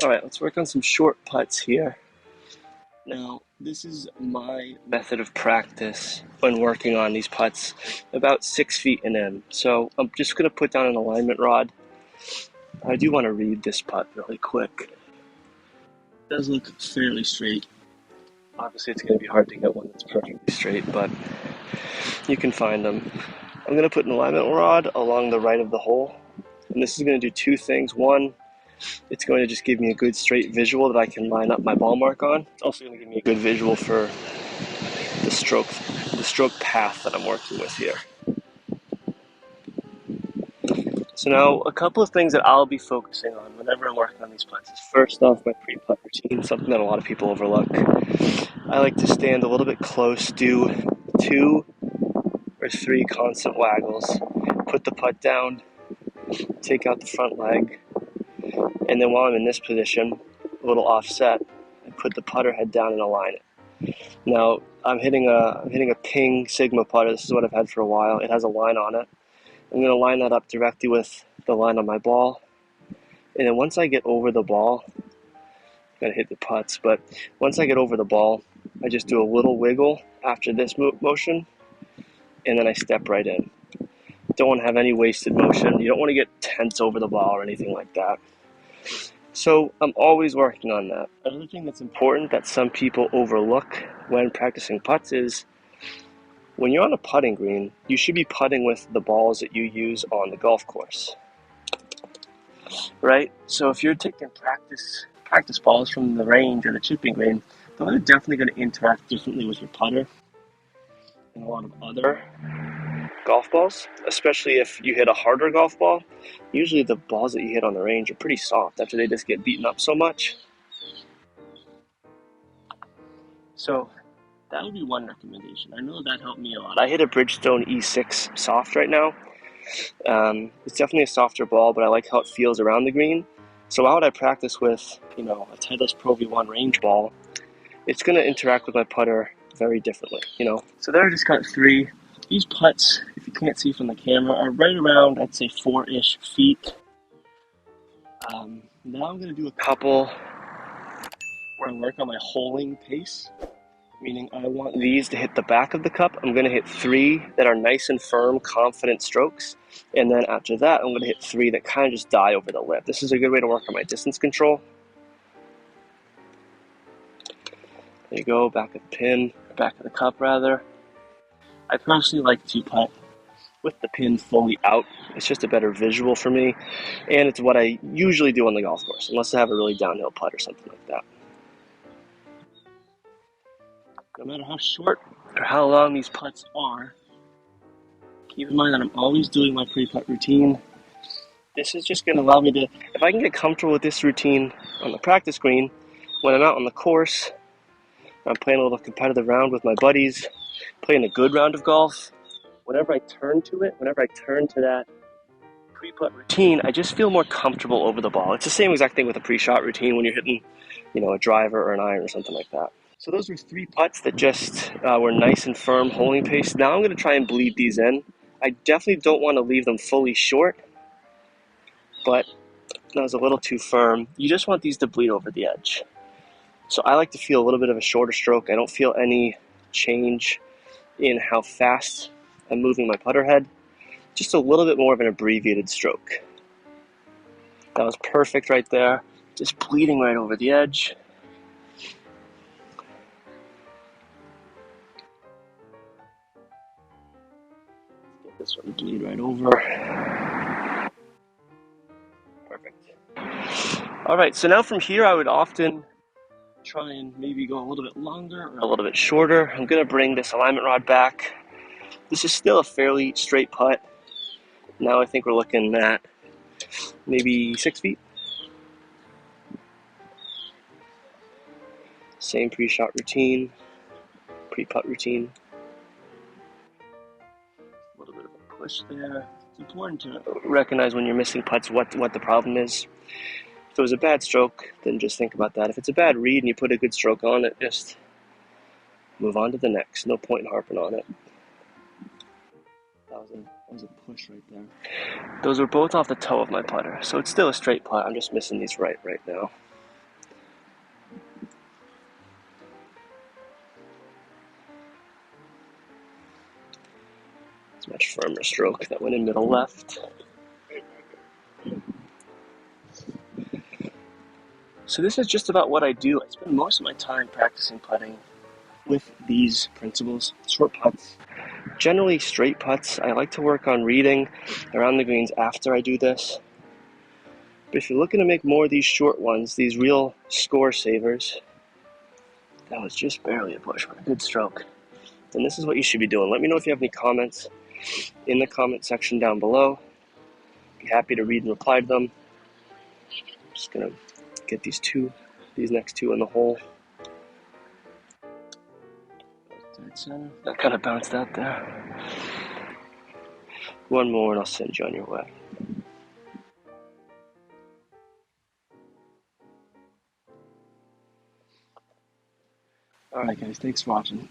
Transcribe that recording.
All right, let's work on some short putts here. Now, this is my method of practice when working on these putts, about 6 feet and in. So I'm just going to put down an alignment rod. I do want to read this putt really quick. It does look fairly straight. Obviously, it's going to be hard to get one that's perfectly straight, but you can find them. I'm going to put an alignment rod along the right of the hole, and this is going to do two things. One, it's going to just give me a good straight visual that I can line up my ball mark on. It's also going to give me a good visual for the stroke path that I'm working with here. So now a couple of things that I'll be focusing on whenever I'm working on these putts is first off my pre-putt routine, something that a lot of people overlook. I like to stand a little bit close, do 2 or 3 constant waggles, put the putt down, take out the front leg, and then while I'm in this position, a little offset, I put the putter head down and align it. Now I'm hitting a Ping Sigma putter. This is what I've had for a while. It has a line on it. I'm going to line that up directly with the line on my ball. And then once I get over the ball, I've got to hit the putts, but once I get over the ball, I just do a little wiggle after this motion, and then I step right in. Don't want to have any wasted motion. You don't want to get tense over the ball or anything like that. So I'm always working on that. Another thing that's important that some people overlook when practicing putts is when you're on a putting green, you should be putting with the balls that you use on the golf course, right? So if you're taking practice balls from the range or the chipping green, those are definitely going to interact differently with your putter and a lot of other golf balls, especially if you hit a harder golf ball. Usually the balls that you hit on the range are pretty soft after they just get beaten up so much. So that would be one recommendation. I know that helped me a lot. I hit a Bridgestone E6 soft right now. It's definitely a softer ball, but I like how it feels around the green. So why would I practice with, a Titleist Pro V1 range ball? It's going to interact with my putter very differently. So there I just got 3. These putts, if you can't see from the camera, are right around, I'd say, 4-ish feet. Now I'm going to do a couple where I work on my holing pace, meaning I want these to hit the back of the cup. I'm going to hit 3 that are nice and firm, confident strokes. And then after that, I'm going to hit 3 that kind of just die over the lip. This is a good way to work on my distance control. There you go, back of the cup rather. I personally like to putt with the pin fully out. It's just a better visual for me, and it's what I usually do on the golf course, unless I have a really downhill putt or something like that. No matter how short or how long these putts are, keep in mind that I'm always doing my pre-putt routine. This is just going to allow me to, if I can get comfortable with this routine on the practice green, when I'm out on the course, I'm playing a little competitive round with my buddies, playing a good round of golf, whenever I turn to that pre-putt routine, I just feel more comfortable over the ball. It's the same exact thing with a pre-shot routine when you're hitting, a driver or an iron or something like that. So those were 3 putts that just were nice and firm, holding pace. Now I'm going to try and bleed these in. I definitely don't want to leave them fully short, but that was a little too firm. You just want these to bleed over the edge. So I like to feel a little bit of a shorter stroke. I don't feel any change in how fast I'm moving my putter head. Just a little bit more of an abbreviated stroke. That was perfect right there. Just bleeding right over the edge. Get this one to bleed right over. Perfect. All right, so now from here I would often try and maybe go a little bit longer or a little bit shorter. I'm going to bring this alignment rod back. This is still a fairly straight putt. Now I think we're looking at maybe 6 feet. Same pre-shot routine, pre-putt routine. A little bit of a push there. It's important to recognize when you're missing putts what the problem is. If it was a bad stroke, then just think about that. If it's a bad read and you put a good stroke on it, just move on to the next. No point in harping on it. That was a push right there. Those were both off the toe of my putter, so it's still a straight putt. I'm just missing these right now. It's a much firmer stroke. That went in middle left. So this is just about what I do. I spend most of my time practicing putting with these principles. Short putts, generally straight putts. I like to work on reading around the greens after I do this. But if you're looking to make more of these short ones, these real score savers, that was just barely a push, but a good stroke. And this is what you should be doing. Let me know if you have any comments in the comment section down below. Be happy to read and reply to them. I'm just gonna get these next two in the hole. Dead center. That kind of bounced out there. One more and I'll send you on your way. Alright guys, thanks for watching.